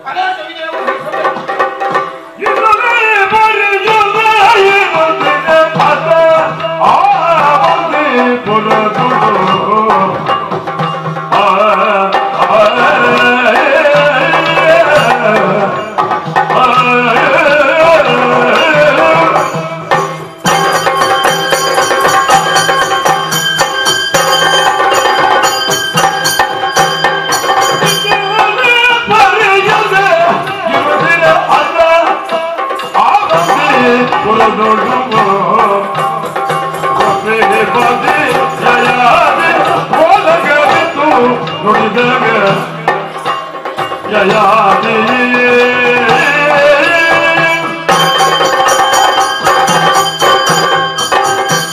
ಅನೇಕ ವಿಜಯವನ್ನು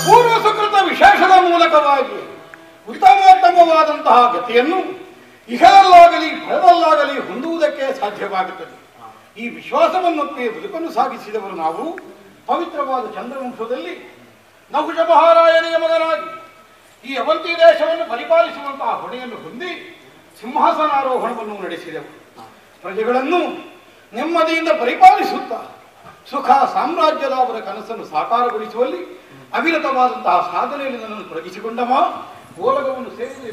ಪೂರ್ವ ಸುಕೃತ ವಿಶೇಷದ ಮೂಲಕವಾಗಿ ಉತ್ತಮೋತ್ತಮವಾದಂತಹ ಗತಿಯನ್ನು ಇಹದಲ್ಲಾಗಲಿ ಫಲದಲ್ಲಾಗಲಿ ಹೊಂದುವುದಕ್ಕೆ ಸಾಧ್ಯವಾಗುತ್ತದೆ. ಈ ವಿಶ್ವಾಸವನ್ನೊಪ್ಪಿ ಬದುಕನ್ನು ಸಾಗಿಸಿದವರು ನಾವು. ಪವಿತ್ರವಾದ ಚಂದ್ರವಂಶದಲ್ಲಿ ನಹುಷ ಮಹಾರಾಯನಿಗೆ ಮಗನಾಗಿ ಈ ಅವಂತಿ ದೇಶವನ್ನು ಪರಿಪಾಲಿಸುವಂತಹ ಹೊಣೆಯನ್ನು ಹೊಂದಿ ಸಿಂಹಾಸನಾರೋಹಣವನ್ನು ನಡೆಸಿದೆವು. ಪ್ರಜೆಗಳನ್ನು ನೆಮ್ಮದಿಯಿಂದ ಪರಿಪಾಲಿಸುತ್ತಾ ಸುಖ ಸಾಮ್ರಾಜ್ಯದ ಅವರ ಕನಸನ್ನು ಸಾಕಾರಗೊಳಿಸುವಲ್ಲಿ ಅವಿರತವಾದಂತಹ ಸಾಧನೆಯಲ್ಲಿ ನನ್ನನ್ನು ತೊಡಗಿಸಿಕೊಂಡಮ ಓಲಗವನ್ನು ಸೇರಿದ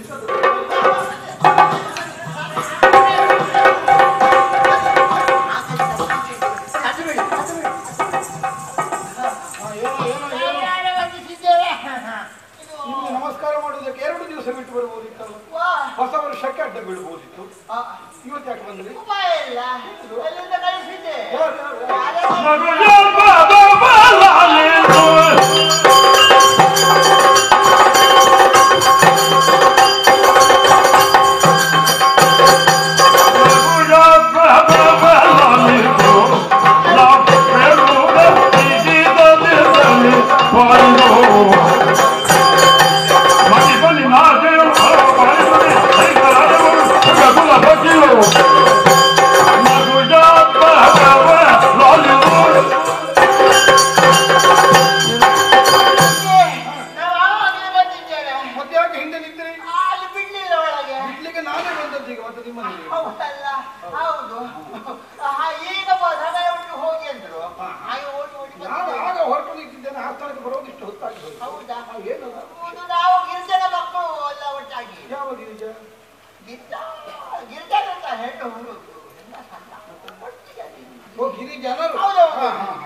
ನಮಸ್ಕಾರ ಮಾಡುವುದಕ್ಕೆ 2 ದಿವಸ ಬಿಟ್ಟು ಬರ್ಬೋದಿತ್ತಲ್ಲ, ಹೊಸ ವರ್ಷಕ್ಕೆ ಅಡ್ಡ ಬೀಳ್ಬೋದಿತ್ತು. ಇವತ್ತು ಯಾಕೆ ಬಂದ್ರಿ?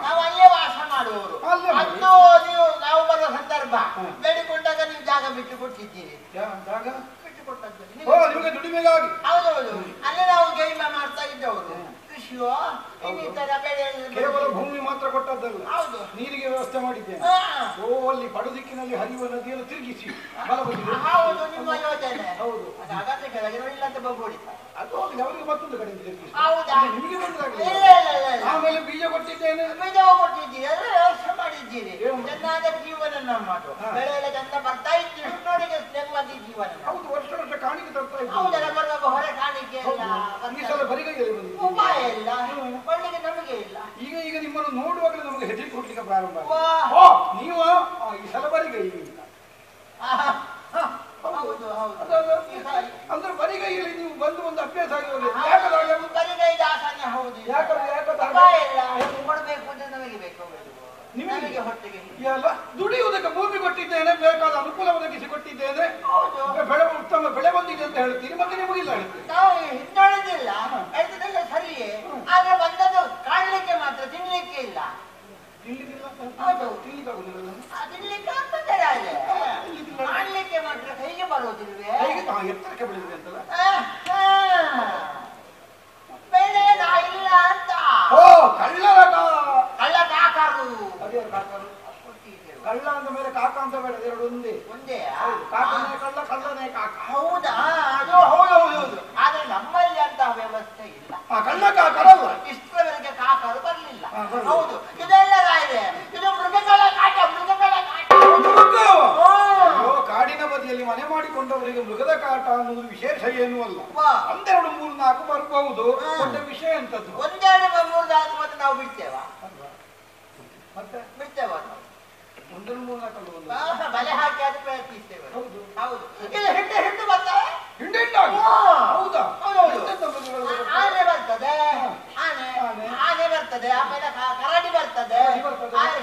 ನಾವು ಅಲ್ಲೇ ವಾಸ ಮಾಡುವವರು. ಮತ್ತು ನೀವು ನಾವು ಬರುವ ಸಂದರ್ಭ ಬೇಡಿಕೊಂಡಾಗ ನೀವು ಜಾಗ ಬಿಟ್ಟು ಕೊಟ್ಟಿದ್ದೀರಿ. ಬಿಟ್ಟು ಕೊಟ್ಟದ್ದು ಹೌದೌದು. ಅಲ್ಲೇ ನಾವು ಗೈಮ ಮಾಡ್ತಾ ಇದ್ದವರು. ಕೃಷಿಯೋ ಇನ್ನಿತರ ಬೆಳೆ ಕೇವಲ ಭೂಮಿ ಮಾತ್ರ ಕೊಟ್ಟದ್ದಲ್ಲ, ಹೌದು, ನೀರಿಗೆ ವ್ಯವಸ್ಥೆ ಮಾಡಿದ್ದೇನೆ. ಅಲ್ಲಿ ಪಡುದಿಕ್ಕಿನಲ್ಲಿ ಹರಿಯುವ ನದಿಯನ್ನು ತಿರುಗಿಸಿ ಹೌದು ನಿಮ್ಮ ಯೋಜನೆ. ಹೌದು, ಹಾಗಾದ್ರೆ ಕೆಳಗೆ ಇಲ್ಲ ಅಂತ ಬಗ್ಗೋಡಿತ ಅದು ಹೋಗಿ ಅವರಿಗೆ ಮತ್ತೊಂದು ಕಡೆ ತಿರುಗಿಸಿ. ಹೌದಾ? ನಿಮಗೆ ಬಂದಾಗಲಿ ಆಮೇಲೆ ಬೀಜ ಕೊಟ್ಟಿದ್ದೇನೆ. ಬೀಜ ಕೊಟ್ಟಿದ್ದೀರಿ, ಎಲ್ಲ ವ್ಯವಸ್ಥೆ ಮಾಡಿದ್ದೀರಿ. ಚೆನ್ನಾದ ಜೀವನ ನಮ್ಮದು. ಬೆಳೆ ಎಲ್ಲ ಚಂದ ಬರ್ತಾ ಇತ್ತು. ನೋಡಿಗೆ ನೆಮ್ಮದಿ ಜೀವನ. ಹೌದು, ವರ್ಷ ವರ್ಷ ಕಾಣಿಕೆ ತರ್ತಾ ಇತ್ತು. ಹೌದಲ್ಲ, ಬರುವಾಗ ಹೊರ ಕಾಣಿಕೆ ಎಲ್ಲ. ಈ ಸಲ ಬರಿಗೈಯಲ್ಲಿ ಬಂದಿದೆ. ಉಪಾಯ ಇಲ್ಲ, ಒಳ್ಳೆಗೆ ನಮಗೆ ಇಲ್ಲ. ಈಗ ನಿಮ್ಮನ್ನು ನೋಡುವಾಗಲೇ ನಮಗೆ ಹೆದರಿಕೆ ಕೊಡ್ಲಿಕ್ಕೆ ಪ್ರಾರಂಭ. ನೀವು ಈ ಸಲ ಬರಿಗೈ ಅಂದ್ರೆ ಬರಿಗೈಯಲ್ಲಿ ನೀವು ಬಂದು ಒಂದು ಅಭ್ಯಾಸ ಆಗಿ ಬರಿಗೈ ದಾಸನೆ. ಹೌದು, ಕೊಡಬೇಕು ಅಂದ್ರೆ ನಮಗೆ ಬೇಕು, ನಿಮಗೆ ಹೊಟ್ಟೆಗೆ ಅಲ್ಲ. ದುಡಿಯುವುದಕ್ಕೆ ಭೂಮಿ ಕೊಟ್ಟಿದ್ದೇನೆ, ಬೇಕಾದ ಅನುಕೂಲ ಒದಗಿಸಿ ಕೊಟ್ಟಿದ್ದೇನೆ, ಉತ್ತಮ ಬೆಳೆ ಬಂದಿದೆ ಅಂತ ಹೇಳ್ತೀರಿ, ಮತ್ತೆ ನಿಮಗಿಲ್ಲ ಹೇಳ್ತೀರಿ. ನಾವು ಹಿಂದೊಳೆದಿಲ್ಲ, ಹೇಳ್ತಿದ್ದೆಲ್ಲ ಸರಿಯೇ. ಆದ್ರೆ ಬಂದದ್ದು ಕಾಣ್ಲಿಕ್ಕೆ ಮಾತ್ರ, ತಿನ್ಲಿಕ್ಕೆ ಇಲ್ಲ. ತಿನ್ಲಿಕ್ಕೆ ಆಗ್ತದೆ, ಕಾಣ್ಲಿಕ್ಕೆ ಮಾತ್ರ ಕೈಗೆ ಬರೋದಿಲ್ವೇ? ಎತ್ತರಕ್ಕೆ ಬೆಳೆದಿದೆ ಅಂತಲ್ಲ. ಬೆಳೆ ಇಲ್ಲ ಅಂತ. ಕಳ್ಳರ ಕಳ್ಳ ಕಾಕರು. ಅದೇ ಕಾಕರು. ಕಳ್ಳ ಅಂದ ಮೇಲೆ ಕಾಕ ಅಂತ ಬೇಡ, ಎರಡು ಒಂದೇ. ಕಾಕನೇ ಕಳ್ಳ, ಕಳ್ಳನೇ ಕಾಕ. ಹೌದಾ? ಅದು ಹೌದು. ಆದ್ರೆ ನಮ್ಮಲ್ಲಿ ಅಂತಹ ವ್ಯವಸ್ಥೆ ಇಲ್ಲ. ಕಳ್ಳ ಕಾಕರಲ್ಲ, ಇಷ್ಟರವರೆಗೆ ಕಾಕರು ಬರ್ಲಿಲ್ಲ. ಹೌದು, ಇದೆಲ್ಲ ಇದೆ. ಇದು ಮೃಗಗಳ ಕಾಟ. ಕಾಡಿನ ಬದಿಯಲ್ಲಿ ಮನೆ ಮಾಡಿಕೊಂಡವರಿಗೆ ಮೃಗದ ಕಾಟ ಅನ್ನೋದು ವಿಶೇಷ ಏನೂ ಅಲ್ಲ. 1, 2, 3, 4 ಬರಬಹುದು. ದೊಡ್ಡ ವಿಷಯ ಅಂತದ್ದು. 1, 2, 3, 4 ಮತ್ತೆ ನಾವು ಬಿಡ್ತೇವಾ? ಮತ್ತೆ ಬಿಡ್ತೇವ? 1, 2, 3, 4 ಬಲೆ ಹಾಕಿ ಅದು ಪ್ರಯತ್ನಿಸ್ತೇವೆ. ಹೌದು. ಹಿಂಡು ಬರ್ತವೆ. ಹೌದಾ? ಆದ್ರೆ ಬರ್ತದೆ. ಬರ್ತದೆ, ಆಮೇಲೆ ಕರಡಿ ಬರ್ತದೆ,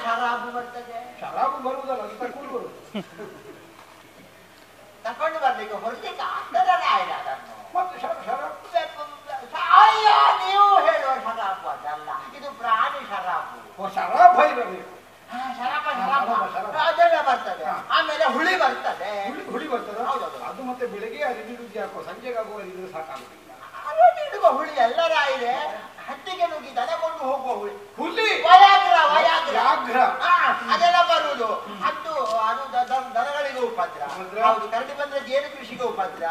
ಶರಾಬು ಬರ್ತದೆ. ಶರಾಬು ಬರುವುದಲ್ಲ, ಅದು ತಕೊಂಡು ಬರುದು. ತಕೊಂಡು ಬರ್ಲಿಕ್ಕೆ ಹೊರಲಿಕ್ಕೆ ಆಗ್ತದೆ ಅದನ್ನು. ಮತ್ತೆ ನೀವು ಹೇಳುವ ಶರಾಬು ಅದಲ್ಲ, ಇದು ಪ್ರಾಣಿ ಶರಾಬು. ಶರಾಬ ಇರಬೇಕು. ಅದೆಲ್ಲ ಬರ್ತದೆ. ಆಮೇಲೆ ಹುಳಿ ಬರ್ತದೆ. ಹುಳಿ ಬರ್ತದೆ. ಅದು ಮತ್ತೆ ಬೆಳಿಗ್ಗೆ ಅರಿದಿಡುದು ಯಾಕೋ ಸಂಜೆಗೆ ಆಗುವ ಅರಿದ್ರೆ ಸಾಕಾಗುದಿಲ್ಲ. ಇಡುವ ಹುಳಿ ಎಲ್ಲರ ಇದೆ. ಹಟ್ಟಿಗೆ ನುಗ್ಗಿ ದನಕೊಂಡು ಹೋಗುವ ಹುಳಿ, ಹುಲಿ, ವ್ಯಾಘ್ರ ಅದೆಲ್ಲ ಬರುವುದು. ಅದು ದನಗಳಿಗೆ ಉಪದ್ರ. ಹೌದು, ಕರಡಿ ಬಂದ್ರೆ ಜೇನು ಕೃಷಿಗೆ ಉಪದ್ರ,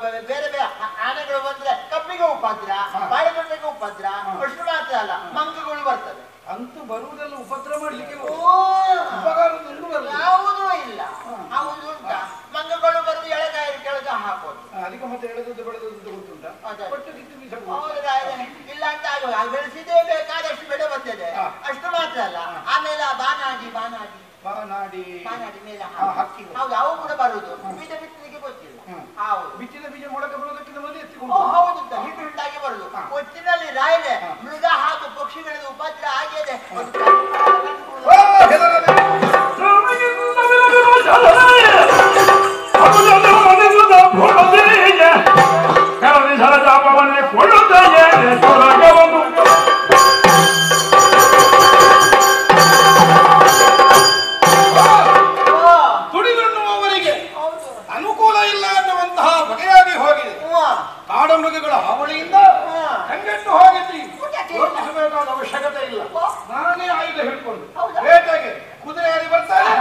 ಬೇರೆ ಬೇರೆ ಆನೆಗಳು ಬಂದ್ರೆ ಕಬ್ಬಿಗೆ ಉಪದ್ರ, ಬಾಳೆಗೊಡ್ಡೆಗೆ ಉಪದ್ರ. ಅಷ್ಟು ಮಾತ್ರ ಅಲ್ಲ, ಮಂಗಗಳು ಬರ್ತದೆ. ಅಂತೂ ಬರುವುದೆಲ್ಲ ಉಪದ್ರ ಮಾಡ್ಲಿಕ್ಕೆ ಉಪಕಾರ ಯಾವುದೂ ಇಲ್ಲ. ಹೌದು ಉಂಟ, ಮಂಗಗಳು ಬಂದು ಎಳೆಗಾಯಿ ಕೆಳಗೆ ಹಾಕೋದು. ಅದಕ್ಕೆ ಮತ್ತೆ ಎಳೆದದ್ದು ಬೆಳೆದದ್ದು ಗೊತ್ತುಂಟ. ಇಲ್ಲ ಅಂತ ಆಗುವ ಬೆಳೆಸಿದೇ ಬೇಕಾದಷ್ಟು ಬೆಳೆ ಬಂದಿದೆ. ಅಷ್ಟು ಮಾತ್ರ ಅಲ್ಲ, ಆಮೇಲೆ ಬಾನಾಡಿ ಮೇಲೆ ಹೌದು, ಅವು ಕೂಡ ಬರುದು. ಬೀಜ ಬಿತ್ತಲಿಕ್ಕೆ ಗೊತ್ತಿಲ್ಲ. ಹೌದು, ಬಿತ್ತಿದ ಬೀಜ ಮೊಳಕೆ ಬರೋದಕ್ಕಿಂತ ಮೊದಲು ಎತ್ತಿಕೊಂಡು ಹೌದು, ಹಿಟ್ಟು ಬರುದು. ಒಟ್ಟಿನಲ್ಲಿ ರಾಯಿಲೆ ಮೃಗ ಹಾಗೂ ಪಕ್ಷಿಗಳಿಗೆ ಉಪದ್ರ ಆಗಿದೆ. ತುಡಿದುಣ್ಣುವವರಿಗೆ ಅನುಕೂಲ ಇಲ್ಲ ಅನ್ನುವಂತಹ ಬಗೆಯಾಗಿ ಹೋಗಿದೆ. ಕಾಡಮೃಗಗಳ ಹಾವಳಿಯಿಂದ ಕಂಗೆಟ್ಟು ಹೋಗಿದ್ದಿ. ಯೋಚಿಸಬೇಕಾದ ಅವಶ್ಯಕತೆ ಇಲ್ಲ. ನಾನೇ ಆಯುಧ ಹಿಡ್ಕೊಂಡು ಬೇಟೆಗೆ ಕುದುರೆಯಲ್ಲಿ ಬರ್ತಾರೆ.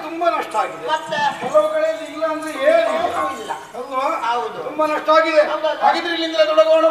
ತುಂಬಾ ನಷ್ಟ ಆಗಿದೆ. ಕೆಲವು ಕಡೆಯಲ್ಲಿ ಇಲ್ಲ ಅಂದ್ರೆ ಏನು ಇಲ್ಲ ಅಲ್ವಾ? ತುಂಬಾ ನಷ್ಟ ಆಗಿದೆ. ಹಾಗಿದ್ರೆ ಇಲ್ಲಿಂದ ತೊಡಗೋಣ.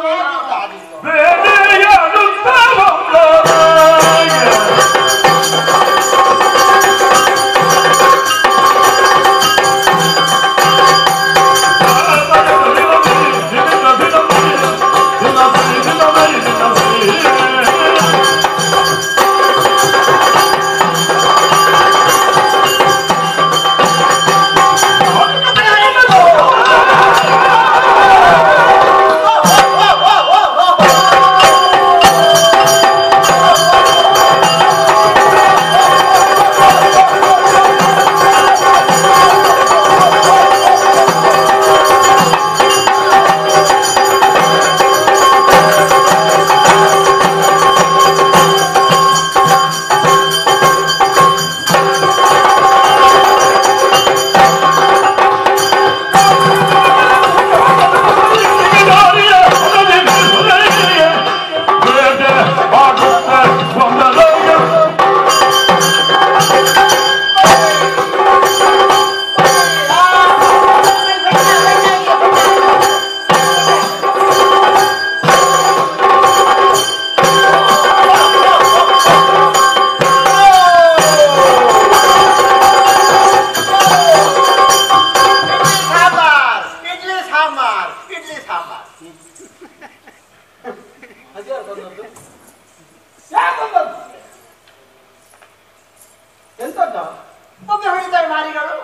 ಎಂತದ್ದ ಒಮ್ಮೆ ಹೊಡಿತಾರೆ ಮಾರಿಗಳು.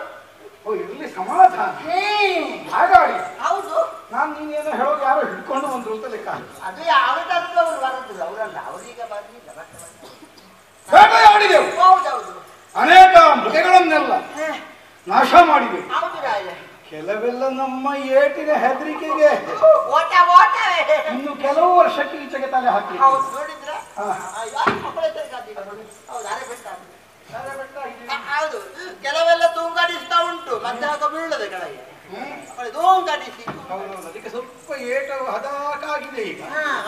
ಓ ಇರ್ಲಿ ಸಮಾಧಾನ. ಹಾಗಾಡಿ ಹೌದು, ನಾನು ನೀನೇನೋ ಹೇಳೋದು ಯಾರೋ ಹಿಡ್ಕೊಂಡು ಬಂದ್ರು ಅಂತ ಲೆಕ್ಕ. ಅದು ಯಾವ್ದಾದ್ರು ಅವರು ಬರುದಿಲ್ಲ, ಅವರಲ್ಲ, ಅವರೀಗ ಬರ್ಲಿಲ್ಲ. ಬೇಟೆಯಾಡಿದೆವು. ಹೌದೌದು, ಅನೇಕ ಮೃಗಗಳನ್ನೆಲ್ಲ ನಾಶ ಮಾಡಿದೆ. ಹೌದು ರಾಯ. ಕೆಲವೆಲ್ಲ ನಮ್ಮ ಏಟಿನ ಹೆದರಿಕೆಗೆ ಓಟ ಇನ್ನು ಕೆಲವು ವರ್ಷಕ್ಕೆ ಈಚೆಗೆ ತಲೆ ಹಾಕಿ. ಹೌದು, ನೋಡಿದ್ರ ಹೌದು, ಕೆಲವೆಲ್ಲ ತೂಂಗಾಡಿಸ್ತಾ ಉಂಟು, ಮತ್ತೆ ಆಗ ಬೀಳದೆ ಕೆಳಗೆ ತೂಂಗಾಡಿಸಿ. ಹೌದೌದು, ಅದಕ್ಕೆ ಸ್ವಲ್ಪ ಏಟು ಹದಾಕಾಗಿದೆ ಈಗ.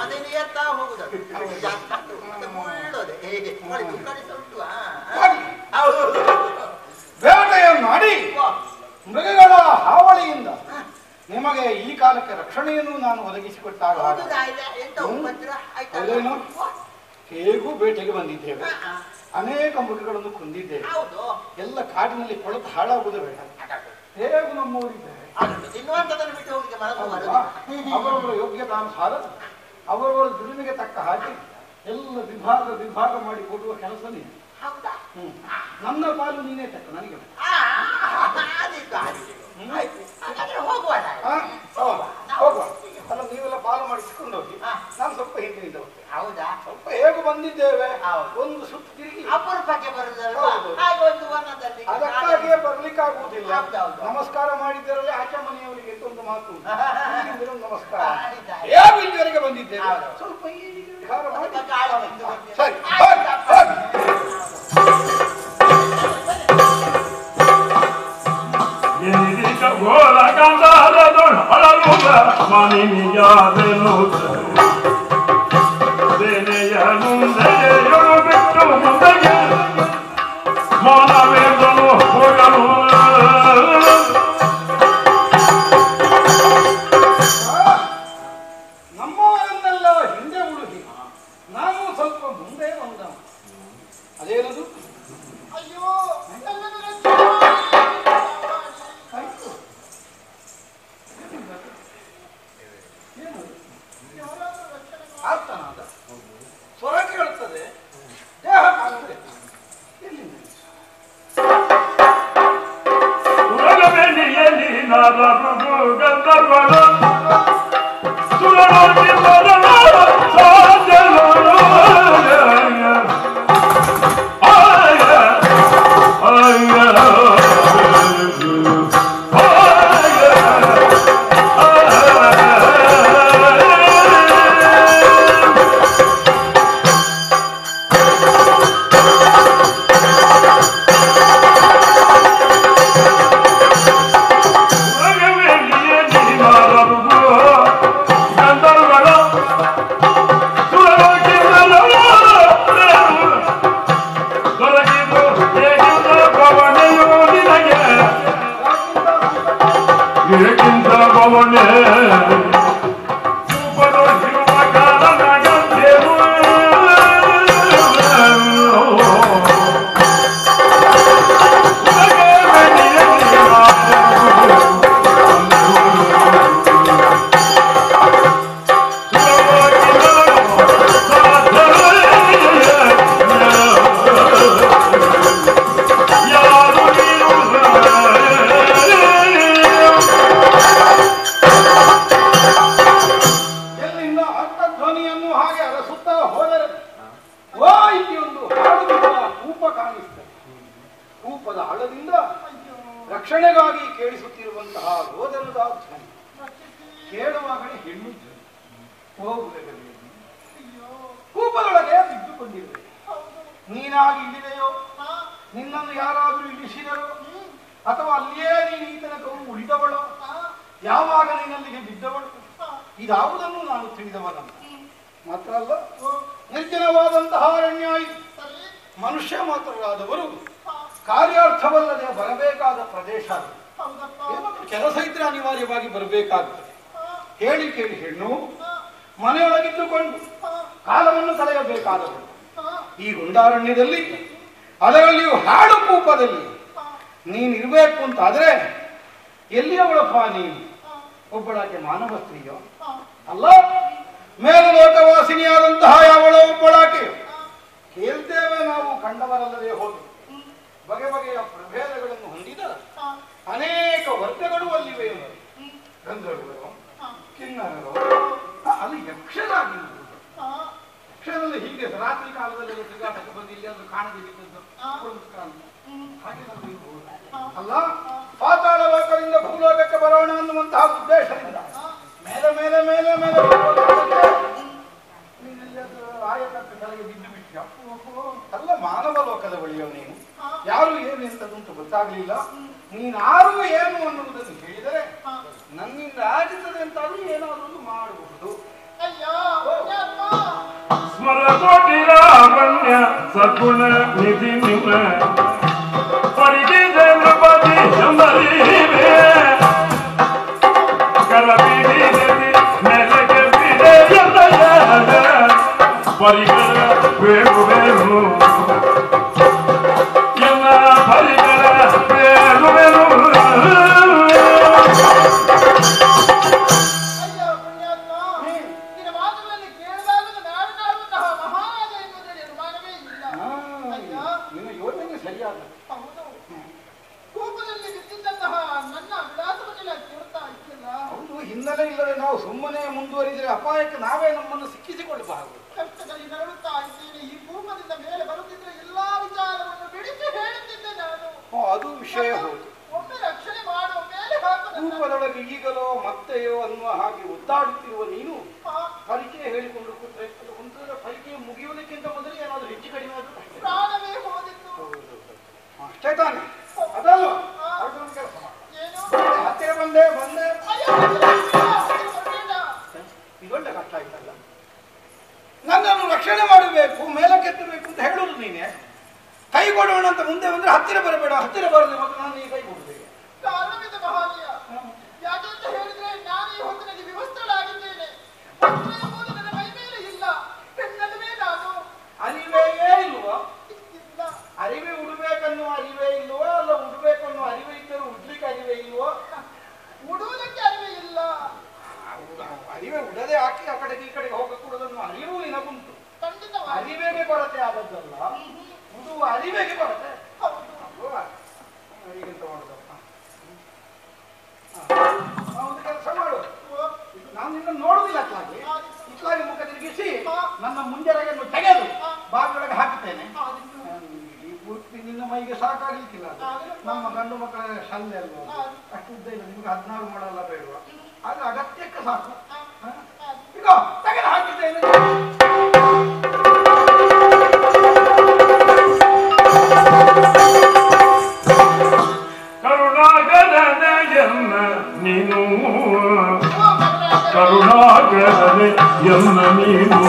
ಅದೇನು ಏರ್ತಾ ಹೋಗುದು, ಬೀಳೋದೆ ತೂಂಗಾಡಿಸ್ತಾ ಉಂಟು. ಬೇಟೆಯನ್ನು ಮಾಡಿ ಮೃಗಗಳ ಹಾವಳಿಯಿಂದ ನಿಮಗೆ ಈ ಕಾಲಕ್ಕೆ ರಕ್ಷಣೆಯನ್ನು ನಾನು ಒದಗಿಸಿಕೊಟ್ಟಾಗ ಹೇಗೂ ಬೇಟೆಗೆ ಬಂದಿದ್ದೇವೆ. ಅನೇಕ ಮೃಗಗಳನ್ನು ಕೊಂದಿದ್ದೇವೆ. ಎಲ್ಲ ಕಾಡಿನಲ್ಲಿ ಕೊಳತು ಹಾಳಾಗುವುದು ಬೇಡ. ಹೇಗೂ ನಮ್ಮವರಿದ್ದೇವೆ. ತಿನ್ನುವಂತದನ್ನು ಬಿಟ್ಟು ಹೋಗಿ ಅವರವರ ಯೋಗ್ಯತಾನುಸಾರ ಅವರವರ ದುಡಿಮೆಗೆ ತಕ್ಕ ಹಾಗೆ ಎಲ್ಲ ವಿಭಾಗ ಮಾಡಿ ಕೊಡುವ ಕೆಲಸ ನೀನು. ನನ್ನ ಪಾಲು ನೀನೇ ತಕ್ಕ ನನಗೆ. ಹೋಗುವ ಅಲ್ಲ, ನೀವೆಲ್ಲ ಪಾಲು ಮಾಡಿ ಸಿಕ್ಕೊಂಡು ಹೋಗಿ, ನಾನು ಸ್ವಲ್ಪ ಹಿಂದಿನಿಂದ ಹೋಗ್ತೇನೆ. ಹೌದಾ? ಸ್ವಲ್ಪ ಹೇಗೂ ಬಂದಿದ್ದೇವೆ, ಒಂದು ಸುತ್ತು ತಿರುಗಿ ಅಪರೂಪಕ್ಕೆ ಬರುದಲ್ಲ, ಅದಕ್ಕಾಗಿಯೇ ಬರ್ಲಿಕ್ಕೆ ಆಗುವುದಿಲ್ಲ. ನಮಸ್ಕಾರ ಮಾಡಿದ್ದರಲ್ಲಿ ಆಚೆ ಮನೆಯವರಿಗೆ ಒಂದು ಮಾತು, ನಮಸ್ಕಾರ ಹೇಗೂ ಇಲ್ಲಿವರೆಗೆ ಬಂದಿದ್ದೇವೆ, ಸ್ವಲ್ಪ ಸರಿ. ಗೋಲ ಕಂದಾರದು ಹಳಲುಗ ಮನಿಯಾದೆನು ಸೇನೆಯ ಮುಂದೆಯೊಳು ಬಿಟ್ಟು ಮುಂದೆಗೆ ಮೌನವೇದನು ಹೋಗಲು. ನಮ್ಮವರನ್ನೆಲ್ಲ ಹಿಂದೆ ಉಳಿಸಿ ನಾನು ಸ್ವಲ್ಪ ಮುಂದೆ ಬಂದ. ಅದೇನದು? ಅಯ್ಯೋ ಆರ್ತನಾದ ಸ್ವರ ಕೇಳುತ್ತದೆ, ದೇಹ ಕಾಣುತ್ತದೆ. ಉರಗವೆಣಿಯಲ್ಲಿ ನರರುದು ಗಂಧರ್ವನ ಸುರನೋಟಿ ಬರಲ ಸಾಧ್ಯನು. ರಕ್ಷಣೆಗಾಗಿ ಕೇಳಿಸುತ್ತಿರುವಂತಹ ರೋದನದ ಧ್ವನಿ ಕೇಳುವಾಗಲೇ ಹೆಣ್ಣು ಹೋಗುವುದರಲ್ಲಿ ಕೂಪದೊಳಗೆ ಬಿದ್ದುಕೊಂಡಿರುವೆ. ನೀನಾಗಿ ಇಳಿದೆಯೋ, ನಿನ್ನನ್ನು ಯಾರಾದರೂ ಇಳಿಸಿದರೋ, ಅಥವಾ ಅಲ್ಲಿಯೇ ನೀನು ಈ ತನಕವು ಉಳಿದವಳೋ, ಯಾವಾಗ ನಿನ್ನಲ್ಲಿಗೆ ಬಿದ್ದವಳು, ಇದಾವುದನ್ನು ನಾನು ತಿಳಿದವನಲ್ಲ. ಮಾತ್ರ ಅಲ್ಲ, ನಿರ್ಜನವಾದಂತಹ ಅರಣ್ಯ ಇದು. ಮನುಷ್ಯ ಮಾತ್ರರಾದವರು ಕಾರ್ಯಾರ್ಥವಲ್ಲದೆ ಬರಬೇಕಾದ ಪ್ರದೇಶ ಅದು. ಏನಾದರೂ ಕೆಲಸ ಇದ್ರೆ ಅನಿವಾರ್ಯವಾಗಿ ಬರಬೇಕಾಗುತ್ತದೆ. ಹೇಳಿ ಕೇಳಿ ಹೆಣ್ಣು ಮನೆಯೊಳಗಿದ್ದುಕೊಂಡು ಕಾಲವನ್ನು ಕಳೆಯಬೇಕಾದವರು ಈ ಗುಂಡಾರಣ್ಯದಲ್ಲಿ, ಅದರಲ್ಲಿಯೂ ಹಾಡು ಕೂಪದಲ್ಲಿ ನೀನಿರ್ಬೇಕು ಅಂತಾದ್ರೆ ಎಲ್ಲಿಯವಳಪ್ಪ ನೀನು? ಒಬ್ಬಳಾಕೆ ಮಾನವ ಸ್ತ್ರೀಯೋ ಅಲ್ಲ, ಮೇಲು ಲೋಕವಾಸಿನಿಯಾದಂತಹ ಯಾವಳೋ ಒಬ್ಬಳಾಕೆಯೋ? ಕೇಳ್ತೇವೆ ನಾವು ಕಂಡವರಲ್ಲದೆ ಹೋದು. ಬಗೆ ಬಗೆಯ ಪ್ರಭೇದಗಳನ್ನು ಹೊಂದಿದ ಅನೇಕ ವರ್ಗಗಳು ಅಲ್ಲಿವೆ. ಗಂಧರ್ವರು, ಕಿನ್ನರರು, ಅಲ್ಲಿ ಯಕ್ಷರಾಗಿರುವುದು. ಯಕ್ಷರಲ್ಲಿ ಹೀಗೆ ರಾತ್ರಿ ಕಾಲದಲ್ಲಿ ತಿರುಗಾಟಕ್ಕೆ ಬಂದು ಇಲ್ಲಿ ಅದು ಕಾಣದಿದ್ದದ್ದು ಹಾಗೆ ಅಲ್ಲ, ಪಾತಾಳ ಲೋಕದಿಂದ ಭೂಲೋಕಕ್ಕೆ ಬರೋಣ ಅನ್ನುವಂತಹ ಉದ್ದೇಶದಿಂದ ಮೇಲೆ ಮೇಲೆ ಮೇಲೆ ಮೇಲೆ ಆಯತಕ್ಕ ಕೆಳಗೆ ಬಿದ್ದು ಬಿಟ್ಟ. ಅಲ್ಲ, ಮಾನವ ಲೋಕದ ಬಳಿಯೋ ನೀನು. ಯಾರು ಏನು ಎಂತದಂತೂ ಗೊತ್ತಾಗ್ಲಿಲ್ಲ. ನೀನಾರು ಏನು ಅನ್ನುವುದನ್ನು ಹೇಳಿದರೆ ನನ್ನಿಂದ ಆಗುತ್ತದೆ ಅಂತಾದ್ರೂ ಏನಾದರೂ ಮಾಡಬಹುದು. ಸ್ಮರಕೋಟಿ ಲಾವಣ್ಯ ಸಗುಣ ನಿಧಿ ನಿಮ್ಮ ಪರಿಗಿದ ನೃಪತಿ ಎಂಬರಿವೆ ಕರಬಿಡಿದೆ ನೆಲಕ್ಕೆ ಬಿಡೆ ಎಂದಯಾದ ಪರಿಗರ ಬೇಡುವೆನು ಎಲ್ಲ ಪರಿಗರ ಬೇಡುವೆನು. ತಪ್ಪಿಸಿಕೊಳ್ಳಬಾರದು. ಕಷ್ಟದಲ್ಲಿ ನರಳುತ್ತಾ ಇದ್ದೇನೆ. ಈ ಭೂಮದಿಂದ ಮೇಲೆ ಬರುತ್ತಿದ್ರೆ ಎಲ್ಲಾ ವಿಚಾರವನ್ನು ಬಿಡಿಸಿ ಹೇಳುತ್ತಿದ್ದೆ ನಾನು. ಅದು ವಿಷಯ ಹೌದು. ಒಮ್ಮೆ ರಕ್ಷಣೆ ಮಾಡುವ ಮೇಲೆ ಹಾಕು. ಭೂಮದೊಳಗೆ ಈಗಲೋ ಮತ್ತೆಯೋ ಅನ್ನುವ ಹಾಗೆ ಒದ್ದಾಡುತ್ತಿರುವ ನೀನು ಪರಿಚಯ ಹೇಳಿಕೊಂಡು ಕೂತ್ರೆ ಒಂದರ ಪರಿಚಯ ಮುಗಿಯುವುದಕ್ಕಿಂತ ಮೊದಲು ಏನಾದರೂ ಹೆಚ್ಚು ಕಡಿಮೆ ಆದರೂ ಪ್ರಾಣವೇ ಹೋದಿತ್ತು. ಅಷ್ಟೇ ತಾನೆ? ಅದಲ್ಲ ಕೆಲಸ ಹತ್ತಿರ ಬಂದೆ ಇದೊಳ್ಳೆ ಕಷ್ಟ ಆಯ್ತಲ್ಲ. ನನ್ನನ್ನು ರಕ್ಷಣೆ ಮಾಡಬೇಕು, ಮೇಲಕ್ಕೆತ್ತಬೇಕು ಅಂತ ಹೇಳುವುದು ನೀನೆ. ಕೈ ಕೊಡೋಣ ಅಂತ ಮುಂದೆ ಬಂದ್ರೆ ಹತ್ತಿರ ಬರಬೇಡ, ಹತ್ತಿರ ಬರದೆ ಮತ್ತು ನಾನು ಈ ಕೈ ಕೊಡುತ್ತೇನೆ. ಕಾರಣವಿದೆ ಮಹಾನೀಯ. ಯಾಕೆಂತ ಹೇಳಿದ್ರೆ ನಾನು ಈ ಹೊತ್ತಿನಲ್ಲಿ ವಿವಸ್ತ್ರಳಾಗಿದ್ದೇನೆ. ನನ್ನ ಮೈ ಮೇಲೆ ಇಲ್ಲ, ಹೆಣ್ಣಲ್ಲವೇ ನಾನು. ಅರಿವೇ ಇಲ್ವಾ? ಅರಿವೆ ಉಡಬೇಕನ್ನೋ ಅರಿವೇ ಇಲ್ವಾ? ಅಲ್ಲ ಉಡ್ಬೇಕನ್ನೋ ಅರಿವೆ ಇದ್ದರೂ ಉಡ್ಲಿಕ್ಕೆ ಅರಿವೆ ಇಲ್ವೋ? ಉಡುವುದಕ್ಕೆ ಅರಿವೆ ಇಲ್ಲ. ಅರಿವೆ ಉಡದೆ ಹಾಕಿ ಆ ಕಡೆಗೆ ಈ ಕಡೆಗೆ ಹೋಗಕೂಡದನ್ನು ಅರಿವು ನಿನಗುಂಟು. ಖಂಡಿತವಾಗಿ ಅರಿವೆಗೆ ಕೊರತೆ ಆದದ್ದಲ್ಲ, ಉಡುವ ಅರಿವೆಗೆ ಕೊರತೆ. ಈಗಂತ ಮಾಡುದಪ್ಪ, ಒಂದು ಕೆಲಸ ಮಾಡು. ನಾನು ನಿನ್ನ ನೋಡುದಿಲ್ಲ ಇತ್ಲಾಗಿ ಮುಖ ತಿರುಗಿಸಿ ನನ್ನ ಮುಂಜಾನೆಯನ್ನು ತೆಗೆದು ಬಾಗಿಲೊಳಗೆ ಹಾಕುತ್ತೇನೆ. ಈ ಪೂರ್ತಿ ನಿನ್ನ ಮೈಗೆ ಸಾಕಾಗ್ಲಿಕ್ಕಿಲ್ಲ. ನಮ್ಮ ಗಂಡು ಮಕ್ಕಳ ಶಲ್ಯ ಅಲ್ವಾ, ಅಷ್ಟು ಉದ್ದ ಇಲ್ಲ. ನಿಮ್ಗೆ 14 ಮಾಡಲ್ಲ ಬೇಡುವ, ಆದ್ರೆ ಅಗತ್ಯಕ್ಕೆ ಸಾಕು. ಈಗ ತೆಗೆದು ಹಾಕಿದ್ದೇನೆ. ಕರುಣಾಗರನೆಯನ್ನ ನೀನು, ಕರುಣಾಗರನೆಯನ್ನ ನೀನು.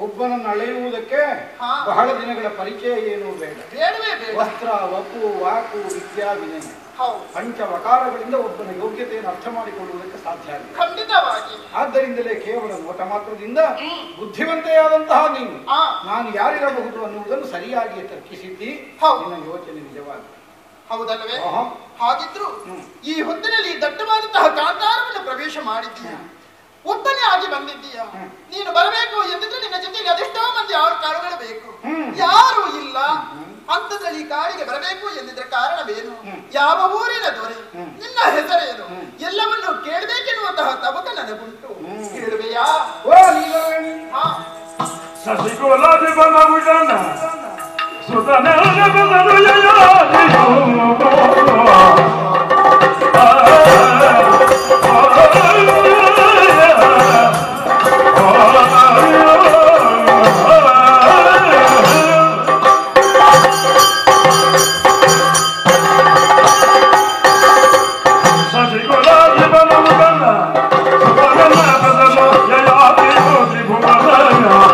ಒಬ್ಬನನ್ನು ಅಳೆಯುವುದಕ್ಕೆ ಬಹಳ ದಿನಗಳ ಪರಿಚಯ ಏನೂ ಬೇಡ. ವಸ್ತ್ರ, ವಪು, ವಾಕು, ವಿದ್ಯಾ, ವಿನಯ ಪಂಚವಕಾರಗಳಿಂದ ಒಬ್ಬನ ಯೋಗ್ಯತೆಯನ್ನು ಅರ್ಥ ಮಾಡಿಕೊಳ್ಳುವುದಕ್ಕೆ ಸಾಧ್ಯ ಆಗಿದೆ. ಖಂಡಿತವಾಗಿ. ಆದ್ದರಿಂದಲೇ ಕೇವಲ ನೋಟ ಮಾತ್ರದಿಂದ ಬುದ್ಧಿವಂತೆಯಾದಂತಹ ನೀನು ನಾನು ಯಾರಿರಬಹುದು ಅನ್ನುವುದನ್ನು ಸರಿಯಾಗಿ ತರ್ಕಿಸಿದ್ದಿ. ನಿನ್ನ ಯೋಚನೆ ನಿಜವಾಗಿ ಹೌದಲ್ಲವೇ? ಹಾಗಿದ್ರು ಈ ಹೊತ್ತಿನಲ್ಲಿ ದಟ್ಟವಾದಂತಹ ಕಾಂತಾರವನ್ನು ಪ್ರವೇಶ ಮಾಡಿದ್ದೀಯ, ಒಬ್ಬನೇ ಆಗಿ ಬಂದಿದ್ದೀಯ. ನೀನು ಬರಬೇಕು ಎಂದಿದ್ರೆ ನಿನ್ನ ಜೊತೆಯಲ್ಲಿ ಅದೆಷ್ಟೋ ಮಂದಿ ಕಾಳುಗಳು ಬೇಕು, ಯಾರು ಇಲ್ಲ. ಅಂತದಲ್ಲಿ ಕಾಡಿಗೆ ಬರಬೇಕು ಎಂದಿದ್ರೆ ಕಾರಣವೇನು? ಯಾವ ಊರಿನ ದೊರೆ, ನಿನ್ನ ಹೆಸರೇನು, ಎಲ್ಲವನ್ನು ಕೇಳಬೇಕೆನ್ನುವಂತಹ ತಬಕ ನನಗುಂಟು. ಕೇಳುವೆಯಾ? ಸಸಿಗೋಲಾದಿ ಬಂದ ಸುತನ Bye.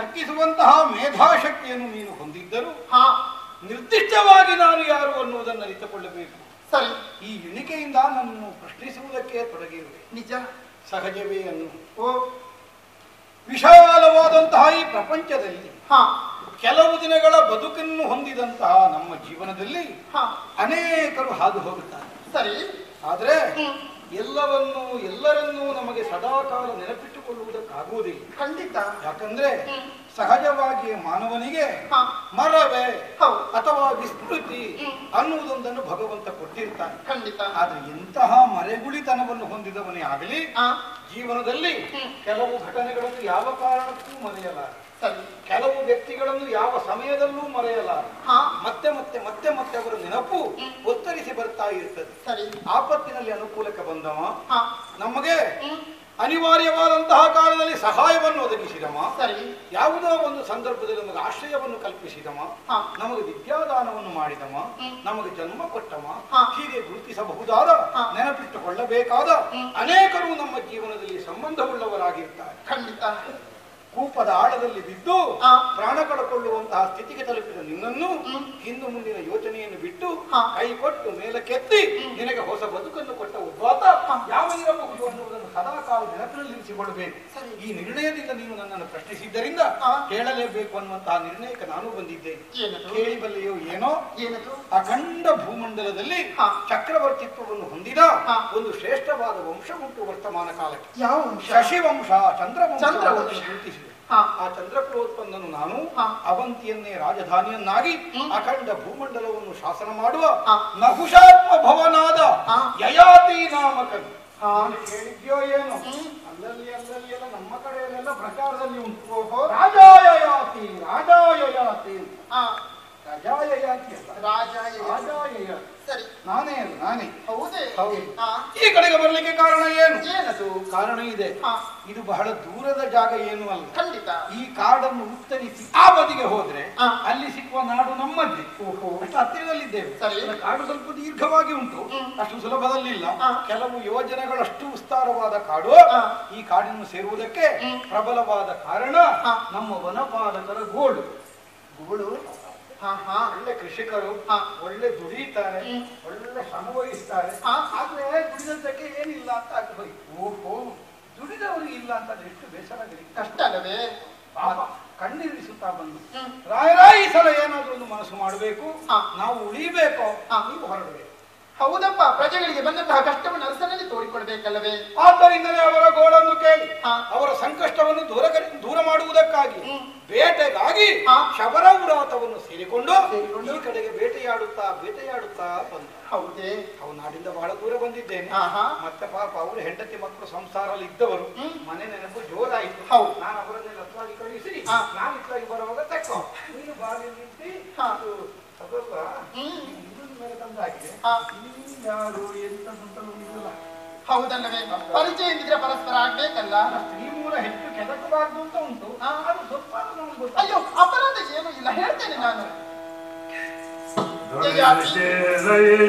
ತರ್ಕಿಸುವಂತಹ ಮೇಧಾಶಕ್ತಿಯನ್ನು ನೀನು ಹೊಂದಿದ್ದರೂ ನಿರ್ದಿಷ್ಟವಾಗಿ ನಾನು ಯಾರು ಅನ್ನುವುದನ್ನು ಅರಿತುಕೊಳ್ಳಬೇಕು. ಸರಿ, ಈ ಎಣಿಕೆಯಿಂದ ನನ್ನನ್ನು ಪ್ರಶ್ನಿಸುವುದಕ್ಕೆ ತೊಡಗಿರುವೆ. ನಿಜ, ಸಹಜವೇ ಅನ್ನು. ವಿಶಾಲವಾದಂತಹ ಈ ಪ್ರಪಂಚದಲ್ಲಿ ಕೆಲವು ದಿನಗಳ ಬದುಕನ್ನು ಹೊಂದಿದಂತಹ ನಮ್ಮ ಜೀವನದಲ್ಲಿ ಅನೇಕರು ಹಾದು ಹೋಗುತ್ತಾರೆ. ಸರಿ, ಆದರೆ ಎಲ್ಲರನ್ನೂ ನಮಗೆ ಸದಾಕಾಲ ನೆನಪಿಟ್ಟುಕೊಳ್ಳುವುದಕ್ಕಾಗುವುದಿಲ್ಲ. ಖಂಡಿತ. ಯಾಕಂದ್ರೆ ಸಹಜವಾಗಿ ಮಾನವನಿಗೆ ಮರವೇ ಅಥವಾ ವಿಸ್ಮೃತಿ ಅನ್ನುವುದೊಂದನ್ನು ಭಗವಂತ ಕೊಟ್ಟಿರ್ತಾನೆ. ಖಂಡಿತ. ಆದ್ರೆ ಇಂತಹ ಮರೆಗುಳಿತನವನ್ನು ಹೊಂದಿದವನೇ ಆಗಲಿ ಜೀವನದಲ್ಲಿ ಕೆಲವು ಘಟನೆಗಳನ್ನು ಯಾವ ಕಾರಣಕ್ಕೂ ಮರೆಯಲಾರ, ಕೆಲವು ವ್ಯಕ್ತಿಗಳನ್ನು ಯಾವ ಸಮಯದಲ್ಲೂ ಮರೆಯಲಾರ. ಮತ್ತೆ ಮತ್ತೆ ಮತ್ತೆ ಮತ್ತೆ ಅವರ ನೆನಪು ಒತ್ತರಿಸಿ ಬರ್ತಾ ಇರ್ತದೆ. ಆಪತ್ತಿನಲ್ಲಿ ಅನುಕೂಲಕ್ಕೆ ಬಂದವ ನಮಗೆ ಅನಿವಾರ್ಯವಾದಂತಹ ಕಾಲದಲ್ಲಿ ಸಹಾಯವನ್ನು ಒದಗಿಸಿದವ, ಯಾವುದೋ ಒಂದು ಸಂದರ್ಭದಲ್ಲಿ ನಮಗೆ ಆಶ್ರಯವನ್ನು ಕಲ್ಪಿಸಿದವ, ನಮಗೆ ವಿದ್ಯಾದಾನವನ್ನು ಮಾಡಿದವ, ನಮಗೆ ಜನ್ಮ ಕೊಟ್ಟವ, ಹೀಗೆ ಗುರುತಿಸಬಹುದಾದ ನೆನಪಿಟ್ಟುಕೊಳ್ಳಬೇಕಾದ ಅನೇಕರು ನಮ್ಮ ಜೀವನದಲ್ಲಿ ಸಂಬಂಧವುಳ್ಳವರಾಗಿರ್ತಾರೆ. ಖಂಡಿತ. ಕೂಪದ ಆಳದಲ್ಲಿ ಬಿದ್ದು ಪ್ರಾಣ ಕಳಕೊಳ್ಳುವಂತಹ ಸ್ಥಿತಿಗೆ ತಲುಪಿದ ನಿನ್ನನ್ನು ಹಿಂದು ಮುಂದಿನ ಯೋಚನೆಯನ್ನು ಬಿಟ್ಟು ಕೈ ಕೊಟ್ಟು ಮೇಲಕ್ಕೆತ್ತಿ ನಿನಗೆ ಹೊಸ ಬದುಕನ್ನು ಕೊಟ್ಟ ಉದ್ವಾತ ಯಾವ ಇರಬಹುದು ಅನ್ನುವುದನ್ನು ಸದಾಕಾಲ ನೆನಪಿನಲ್ಲಿರಿಸಿಕೊಳ್ಳಬೇಕು. ಈ ನಿರ್ಣಯದಿಂದ ನೀನು ನನ್ನನ್ನು ಪ್ರಶ್ನಿಸಿದ್ದರಿಂದ ಕೇಳಲೇಬೇಕು ಅನ್ನುವಂತಹ ನಿರ್ಣಯಕ್ಕೆ ನಾನು ಬಂದಿದ್ದೇನೆ. ಕೇಳಿಬಲ್ಲೆಯೋ ಏನೋ ಅಖಂಡ ಭೂಮಂಡಲದಲ್ಲಿ ಚಕ್ರವರ್ತಿತ್ವವನ್ನು ಹೊಂದಿದ ಒಂದು ಶ್ರೇಷ್ಠವಾದ ವಂಶ ಉಂಟು ವರ್ತಮಾನ ಕಾಲಕ್ಕೆ. ಯಾವ ವಂಶ? ಶಶಿವಂಶ, ಚಂದ್ರವಂಶ ಗುರುತಿಸಿದೆ. ಆ ಚಂದ್ರಕುಲೋತ್ಪನ್ನನು ನಾನು ಅವಂತಿಯನ್ನೇ ರಾಜಧಾನಿಯನ್ನಾಗಿ ಅಖಂಡ ಭೂಮಂಡಲವನ್ನು ಶಾಸನ ಮಾಡುವ ನಹುಷಾತ್ಮ ಭವನಾದ ಯಯಾತಿ ನಾಮಕನು. ಕೇಳಿದ್ಯೋ ಏನು? ಅಲ್ಲಲ್ಲಿ ಎಲ್ಲ ನಮ್ಮ ಕಡೆಯಲ್ಲೆಲ್ಲ ಪ್ರಚಾರದಲ್ಲಿ ಉಂಟು. ರಾಜಾಯಯಾತಿ ರಾಜಾಯಯಾತಿ ರಾಜಾಯಯಾತಿ ರಾಜಾಯಯಾತಿ. ಸರಿ, ನಾನೇ ಹೌದೇ? ಹೌದು. ಈ ಕಡೆಗೆ ಬರಲಿಕ್ಕೆ ಕಾರಣ ಏನು? ಏನದು ಕಾರಣ ಇದೆ. ಇದು ಬಹಳ ದೂರದ ಜಾಗ ಏನು ಅಲ್ಲ. ಖಂಡಿತ. ಈ ಕಾಡನ್ನು ಉತ್ತರಿಸಿ ಆ ಬದಿಗೆ ಹೋದ್ರೆ ಅಲ್ಲಿ ಸಿಕ್ಕುವ ನಾಡು ನಮ್ಮದ್ದೇ. ಅಷ್ಟು ಹತ್ತಿರದಲ್ಲಿದ್ದೇವೆ. ಕಾಡು ಸ್ವಲ್ಪ ದೀರ್ಘವಾಗಿ ಉಂಟು, ಅಷ್ಟು ಸುಲಭದಲ್ಲಿಲ್ಲ. ಕೆಲವು ಯೋಜನೆಗಳಷ್ಟು ವಿಸ್ತಾರವಾದ ಕಾಡು. ಈ ಕಾಡನ್ನು ಸೇರುವುದಕ್ಕೆ ಪ್ರಬಲವಾದ ಕಾರಣ ನಮ್ಮ ವನಪಾಲಕರ ಗೋಳು. ಒಳ್ಳೆ ಕೃಷಿಕರು, ಒಳ್ಳೆ ದುಡಿಯುತ್ತಾರೆ, ಒಳ್ಳೆ ಶ್ರಮ ವಹಿಸ್ತಾರೆ. ಆದ್ರೆ ದುಡಿದಕ್ಕೆ ಏನಿಲ್ಲ ಅಂತ ಆಗ್ತದೆ. ದುಡಿದವರು ಇಲ್ಲ ಅಂತ ಎಷ್ಟು ಬೇಸರ, ಕಷ್ಟ ಅಲ್ಲವೇ? ಕಣ್ಣೀರಿಸುತ್ತಾ ಬಂದು ರಾಯರಾಯಿ ಸಲ ಏನಾದ್ರೂ ಒಂದು ಮನಸ್ಸು ಮಾಡಬೇಕು, ನಾವು ಉಳಿಬೇಕೋ ನೀವು ಹೊರಡಬೇಕು. ಹೌದಪ್ಪ, ಪ್ರಜೆಗಳಿಗೆ ಬಂದಂತಹ ಕಷ್ಟವನ್ನು ಅರಸನಲ್ಲಿ ತೋಡಿಕೊಳ್ಬೇಕಲ್ಲವೇ? ಆದ್ದರಿಂದಲೇ ಅವರ ಗೋಳನ್ನು ಕೇಳಿ ಅವರ ಸಂಕಷ್ಟವನ್ನು ದೂರ ಮಾಡುವುದಕ್ಕಾಗಿ ಬೇಟೆಗಾಗಿ ಶಬರೌರಾತವನ್ನು ಸೇರಿಕೊಂಡು ಈ ಕಡೆಗೆ ಬೇಟೆಯಾಡುತ್ತಾ ಬಂದ. ಹೌದೇ? ಅವು ನಾಡಿಂದ ಬಹಳ ದೂರ ಬಂದಿದ್ದೇನೆ. ಮತ್ತೆ ಪಾಪ ಅವರು ಹೆಂಡತಿ ಮಕ್ಕಳು ಸಂಸಾರಲ್ಲಿ ಇದ್ದವರು, ಮನೆ ನೆನಪು ಜೋರಾಯಿತು. ನಾನು ಅವರನ್ನೆಲ್ಲ ಹತ್ತವಾಗಿ ಕಳುಹಿಸಿ ನಾನು ಇತ್ತಾಗಿ ಬರುವಾಗ ತಕ್ಕೋ ನೀನು ಬಾಗಿಲು ನಿಂತಿ ಮೇಲೆ ತಂದಾಗಿದೆ. ಯಾರು ಎಂತ ಸುತ್ತಲೂ ಹೌದಲ್ಲವೇ? ಪರಿಚಯ ಇದ್ದಿದ್ರೆ ಪರಸ್ಪರ ಆಗ್ಬೇಕಲ್ಲ. ಸ್ತ್ರೀ ಮೂಲ ಹೆಚ್ಚು ಕೆದಕಬಾರ್ದು ಅಂತ ಉಂಟು. ಅದು ಸ್ವಲ್ಪ ಅಯ್ಯೋ, ಅಪರಾಧ ಏನು ಇಲ್ಲ, ಹೇಳ್ತೇನೆ ನಾನು.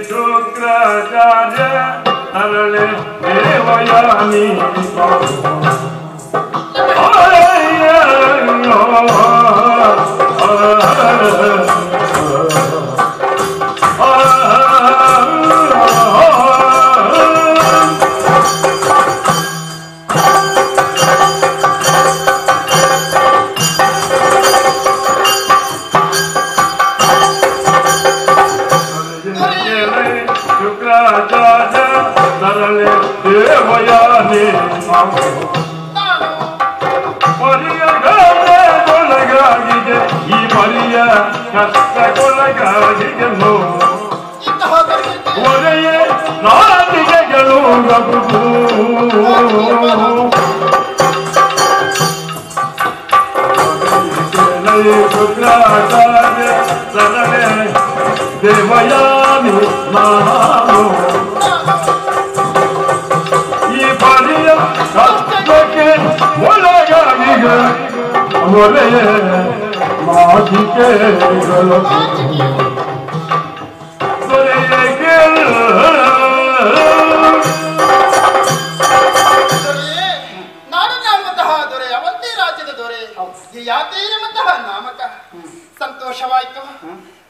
ಶುಕ್ರಾಚಾರ್ಯ ಅರಳೆ ದೇವಯಾನಿ ಪರಿಯಗೊಳಗಾಗಿದೆ ಈ ಪರಿಯ ಕಷ್ಟಗೊಳಗಾಗಿದೆ ಒರೆಯೇ ನಾಟಿಗೆಗಳು ಶುಕ್ರಾಚಾರ್ಯ ಸರಳೆ ದೇವಯಾನಿ ನಾನು ಈ ಪರಿಯ ಕಷ್ಟಕ್ಕೆ ಒಳಗಾಗಿಗ ಒರೆಯೇ ಮಾತಿಕೆಗಳು ನಾಡನ್ನಾಡುವಂತಹ ದೊರೆ ಅವಂತಿ ರಾಜ ರಾಜ್ಯದ ದೊರೆ ಯಾತೇನೆಂಬಂತಹ ನಾಮಕ ಸಂತೋಷವಾಯ್ತು.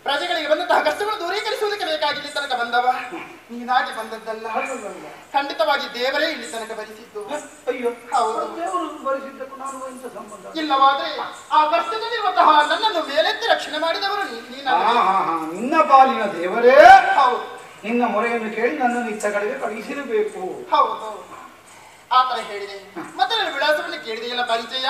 ಪ್ರಜೆಗಳಿಗೆ ಬಂದಂತಹ ಕಷ್ಟಗಳು ದೂರೀಕರಿಸುವುದಕ್ಕೆ ಬೇಕಾಗಿ ತನಕ ಬಂದವ ನೀನಾಗಿ ಬಂದದ್ದಲ್ಲ, ಖಂಡಿತವಾಗಿ ದೇವರೇ ಇಲ್ಲಿ ತನಕ ಭರಿಸಿದ್ದು. ಅಯ್ಯೋ, ಹೌದು. ದೇವರು ಭರಿಸಿದ್ದಕ್ಕೂ ನಾನು ಎಂತ ಸಂಬಂಧ? ಇಲ್ಲವಾದ್ರೆ ಆ ಕಷ್ಟದಲ್ಲಿರುವಂತಹ ನನ್ನನ್ನು ಮೇಲೆತ್ತಿ ರಕ್ಷಣೆ ಮಾಡಿದವರು ನಿನ್ನ ಪಾಲಿನ ದೇವರೇ ಹೌದು. ನಿನ್ನ ಮೊರೆಯನ್ನು ಕೇಳಿ ನನ್ನನ್ನು ಇತ್ತ ಕಡೆಗೆ ಕಳಿಸಿರಬೇಕು. ಹೌದು, ಆತರ ಹೇಳಿದೆ. ಮತ್ತೆ ನನ್ನ ವಿಳಾಸವನ್ನು ಕೇಳಿದೆಯಲ್ಲ ಪರಿಚಯ.